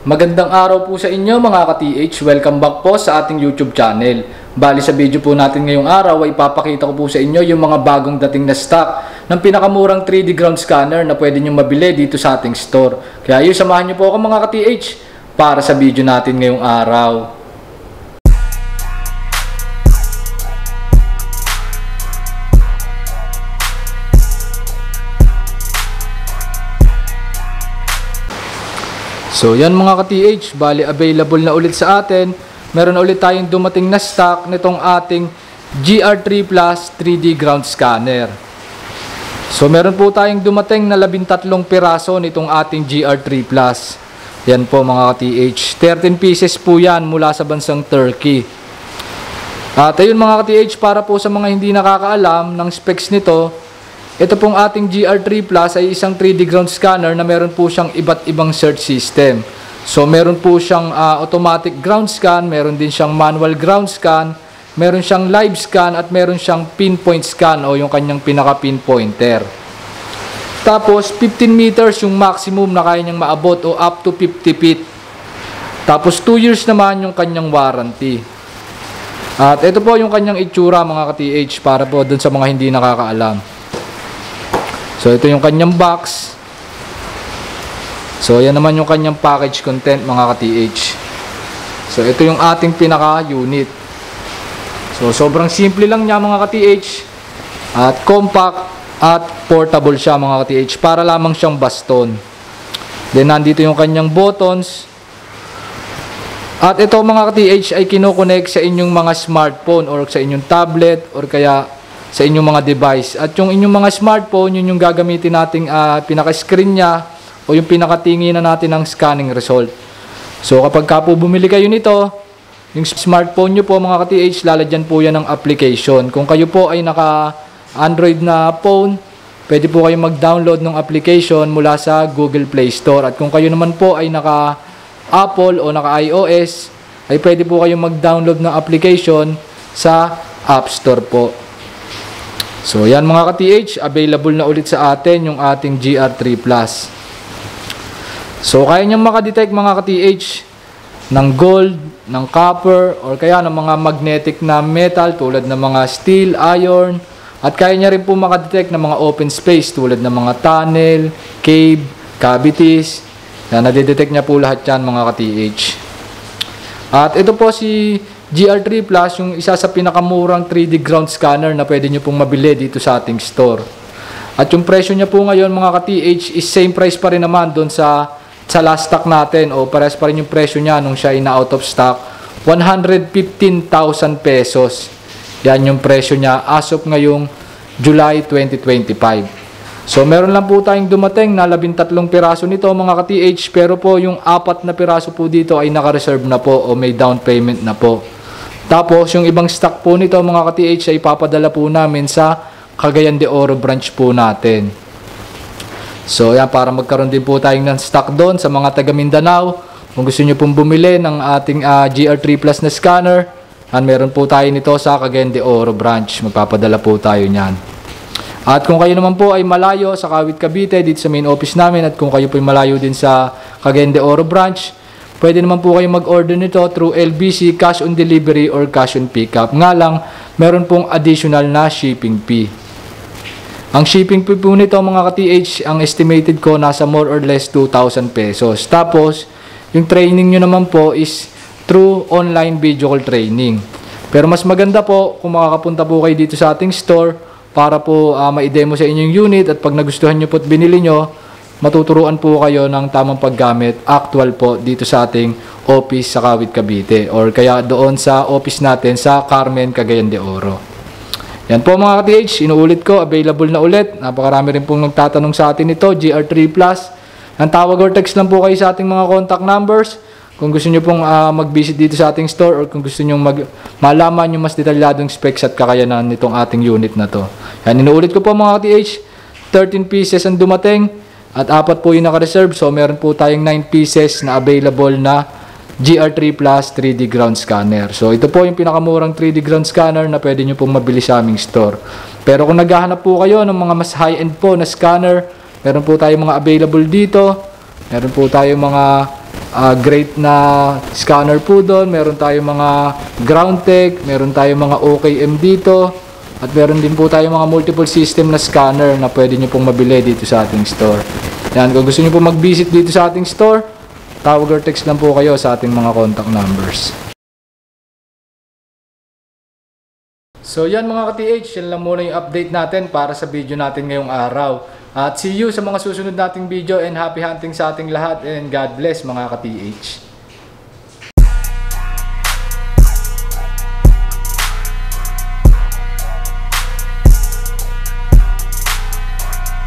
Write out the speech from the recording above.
Magandang araw po sa inyo mga ka-TH. Welcome back po sa ating YouTube channel. Bali sa video po natin ngayong araw ay ipapakita ko po sa inyo yung mga bagong dating na stock ng pinakamurang 3D ground scanner na pwede nyo mabili dito sa ating store. Kaya yun, samahan nyo po ako mga ka-TH para sa video natin ngayong araw. So yan mga ka-TH, bali available na ulit sa atin. Meron na ulit tayong dumating na stock nitong ating GR3 Plus 3D ground scanner. So meron po tayong dumating na 13 piraso nitong ating GR3 Plus. Yan po mga ka-TH, 13 pieces po yan mula sa bansang Turkey. At ayun mga ka-TH, para po sa mga hindi nakakaalam ng specs nito, ito pong ating GR3 Plus ay isang 3D ground scanner na meron po siyang iba't ibang search system. So meron po siyang automatic ground scan, meron din siyang manual ground scan, meron siyang live scan at meron siyang pinpoint scan o yung kanyang pinaka pinpointer. Tapos 15 meters yung maximum na kaya niyang maabot o up to 50 feet. Tapos 2 years naman yung kanyang warranty. At ito po yung kanyang itsura mga ka-TH para po dun sa mga hindi nakakaalam. So ito yung kanyang box. So yan naman yung kanyang package content mga ka-TH. So ito yung ating pinaka-unit. So sobrang simple lang niya mga ka-TH. At compact at portable siya mga ka-TH. Para lamang siyang baston. Then nandito yung kanyang buttons. At ito mga ka-TH ay kinokonek sa inyong mga smartphone or sa inyong tablet or kaya sa inyong mga device. At yung inyong mga smartphone, yun yung gagamitin nating pinaka-screen niya o yung pinakatinginan natin ng scanning result. So kapag ka po bumili kayo nito, yung smartphone nyo po mga ka-TH, lalagyan po yan ng application. Kung kayo po ay naka-Android na phone, pwede po kayo mag-download ng application mula sa Google Play Store. At kung kayo naman po ay naka-Apple o naka-iOS, ay pwede po kayo mag-download ng application sa App Store po. So yan mga ka-TH, available na ulit sa atin yung ating GR3 Plus. So kaya niyang makadetect mga ka-TH ng gold, ng copper, or kaya ng mga magnetic na metal tulad ng mga steel, iron. At kaya niya rin po makadetect ng mga open space tulad ng mga tunnel, cave, cavities. Yan, nadidetect niya po lahat yan mga ka-TH. At ito po si GR3 Plus, yung isa sa pinakamurang 3D ground scanner na pwede nyo pong mabili dito sa ating store. At yung presyo niya po ngayon mga ka-TH is same price pa rin naman doon sa last stock natin o pares pa rin yung presyo niya nung siya ay na out of stock. 115,000 pesos. Yan yung presyo niya as of ngayong July 2025. So meron lang po tayong dumating na 13 piraso nito mga ka-TH, pero po yung 4 na piraso po dito ay naka-reserve na po o may down payment na po. Tapos yung ibang stock po nito mga ka-TH ay papadala po namin sa Cagayan de Oro branch po natin. So yan, para magkaroon din po tayong ng stock doon sa mga taga Mindanao. Kung gusto nyo pong bumili ng ating GR3 Plus na scanner, meron po tayo nito sa Cagayan de Oro branch. Magpapadala po tayo nyan. At kung kayo naman po ay malayo sa Kawit, Cavite, dito sa main office namin, at kung kayo po ay malayo din sa Cagayan de Oro branch, pwede naman po kayo mag-order nito through LBC, cash on delivery or cash on pickup. Nga lang, meron pong additional na shipping fee. Ang shipping fee po nito mga ka-TH, ang estimated ko nasa more or less 2,000 pesos. Tapos, yung training nyo naman po is through online video call training. Pero mas maganda po kung makakapunta po kayo dito sa ating store para po ma-demo sa inyong unit, at pag nagustuhan nyo po at binili nyo, matuturuan po kayo ng tamang paggamit actual po dito sa ating office sa Kawit, Cavite, or kaya doon sa office natin sa Carmen, Cagayan de Oro. Yan po mga ka-TH, inuulit ko, available na ulit. Napakarami rin pong nagtatanong sa atin ito, GR3 Plus. Ang tawag or text lang po kayo sa ating mga contact numbers kung gusto nyo pong mag-visit dito sa ating store, or kung gusto nyo malaman yung mas detalyadong specs at kakayanan nitong ating unit na to. Yan, inuulit ko po mga ka-TH, 13 pieces ang dumating at 4 po yung naka-reserve. So meron po tayong 9 pieces na available na GR3 Plus 3D ground scanner. So ito po yung pinakamurang 3D ground scanner na pwede nyo pong mabili sa aming store. Pero kung naghahanap po kayo ng mga mas high-end po na scanner, meron po tayong mga available dito. Meron po tayong mga great na scanner po doon. Meron tayong mga Groundtech, meron tayong mga OKM dito, at meron din po tayong mga multiple system na scanner na pwede nyo pong mabili dito sa ating store. Yan, kung gusto nyo po mag-visit dito sa ating store, tawag or text lang po kayo sa ating mga contact numbers. So yan mga ka-TH, yan lang muna yung update natin para sa video natin ngayong araw. At see you sa mga susunod nating video, and happy hunting sa ating lahat, and God bless mga ka-TH.